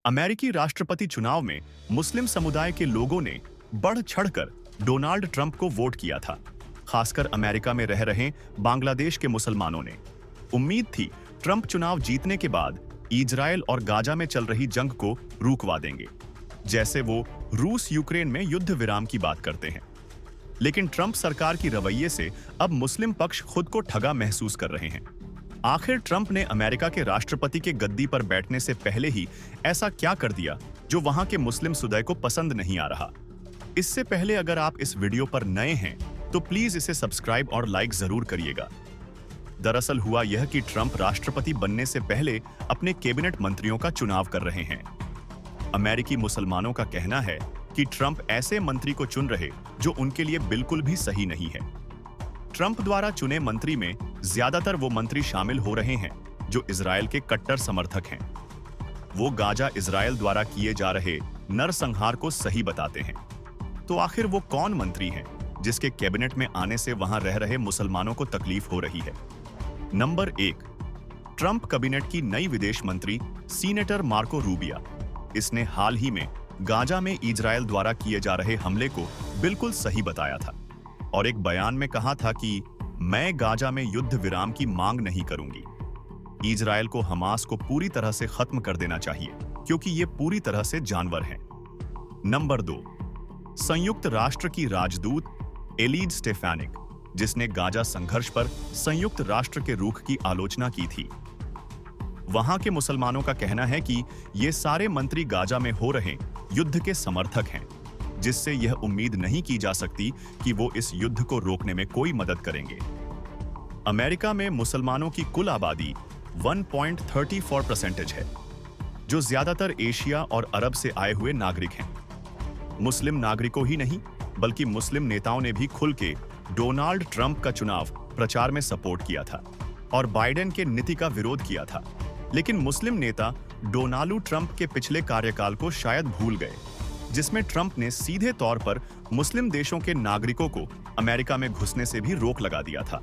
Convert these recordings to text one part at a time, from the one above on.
अमेरिकी राष्ट्रपति चुनाव में मुस्लिम समुदाय के लोगों ने बढ़ चढ़कर डोनाल्ड ट्रंप को वोट किया था, खासकर अमेरिका में रह रहे बांग्लादेश के मुसलमानों ने। उम्मीद थी ट्रंप चुनाव जीतने के बाद इजरायल और गाजा में चल रही जंग को रुकवा देंगे, जैसे वो रूस यूक्रेन में युद्ध विराम की बात करते हैं। लेकिन ट्रंप सरकार की रवैये से अब मुस्लिम पक्ष खुद को ठगा महसूस कर रहे हैं। आखिर ट्रंप ने अमेरिका के राष्ट्रपति के गद्दी पर बैठने से पहले ही ऐसा क्या कर दिया जो वहां के मुस्लिम समुदाय को पसंद नहीं आ रहा? इससे पहले अगर आप इस वीडियो पर नए हैं तो प्लीज इसे सब्सक्राइब और लाइक जरूर करिएगा। दरअसल हुआ यह कि ट्रंप राष्ट्रपति बनने से पहले अपने कैबिनेट मंत्रियों का चुनाव कर रहे हैं। अमेरिकी मुसलमानों का कहना है कि ट्रंप ऐसे मंत्री को चुन रहे जो उनके लिए बिल्कुल भी सही नहीं है। ट्रंप द्वारा चुने मंत्री में ज्यादातर वो मंत्री शामिल हो रहे हैं जो इजरायल के कट्टर समर्थक हैं। वो गाजा इजरायल द्वारा किए जा रहे नरसंहार को सही बताते हैं। तो आखिर वो कौन मंत्री हैं जिसके कैबिनेट में आने से वहां रह रहे मुसलमानों को तकलीफ हो रही है? नंबर 1, ट्रंप कैबिनेट की नई विदेश मंत्री सीनेटर मार्को रूबिया। इसने हाल ही में गाजा में इजरायल द्वारा किए जा रहे हमले को बिल्कुल सही बताया था और एक बयान में कहा था कि मैं गाजा में युद्ध विराम की मांग नहीं करूंगी। इजरायल को हमास को पूरी तरह से खत्म कर देना चाहिए क्योंकि ये पूरी तरह से जानवर हैं। नंबर 2, संयुक्त राष्ट्र की राजदूत एलिज स्टेफानिक, जिसने गाजा संघर्ष पर संयुक्त राष्ट्र के रुख की आलोचना की थी। वहां के मुसलमानों का कहना है कि ये सारे मंत्री गाजा में हो रहे युद्ध के समर्थक हैं, जिससे यह उम्मीद नहीं की जा सकती कि वो इस युद्ध को रोकने में कोई मदद करेंगे। अमेरिका में मुसलमानों की कुल आबादी 1.34% है, जो ज्यादातर एशिया और अरब से आए हुए नागरिक हैं। मुस्लिम नागरिकों ही नहीं बल्कि मुस्लिम नेताओं ने भी खुल के डोनाल्ड ट्रंप का चुनाव प्रचार में सपोर्ट किया था और बाइडेन के नीति का विरोध किया था। लेकिन मुस्लिम नेता डोनाल्ड ट्रंप के पिछले कार्यकाल को शायद भूल गए, जिसमें ट्रंप ने सीधे तौर पर मुस्लिम देशों के नागरिकों को अमेरिका में घुसने से भी रोक लगा दिया था।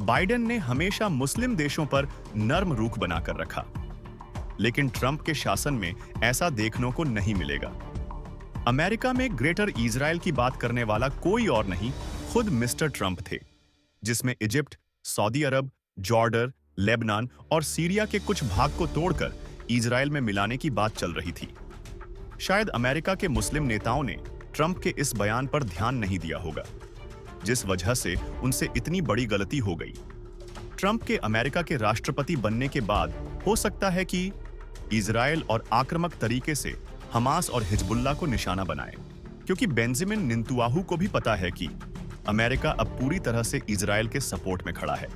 बाइडेन ने हमेशा मुस्लिम देशों पर नर्म रुख बनाकर रखा, लेकिन ट्रंप के शासन में ऐसा देखने को नहीं मिलेगा। अमेरिका में ग्रेटर इजराइल की बात करने वाला कोई और नहीं, खुद मिस्टर ट्रंप थे, जिसमें इजिप्ट, सऊदी अरब, जॉर्डन, लेबनान और सीरिया के कुछ भाग को तोड़कर इजराइल में मिलाने की बात चल रही थी। शायद अमेरिका के मुस्लिम नेताओं ने ट्रंप के इस बयान पर ध्यान नहीं दिया होगा, जिस वजह से उनसे इतनी बड़ी गलती हो गई। ट्रंप के अमेरिका के राष्ट्रपति बनने के बाद हो सकता है कि इजराइल और आक्रामक तरीके से हमास और हिजबुल्लाह को निशाना बनाए, क्योंकि बेंजामिन नेतन्याहू को भी पता है कि अमेरिका अब पूरी तरह से इजराइल के सपोर्ट में खड़ा है।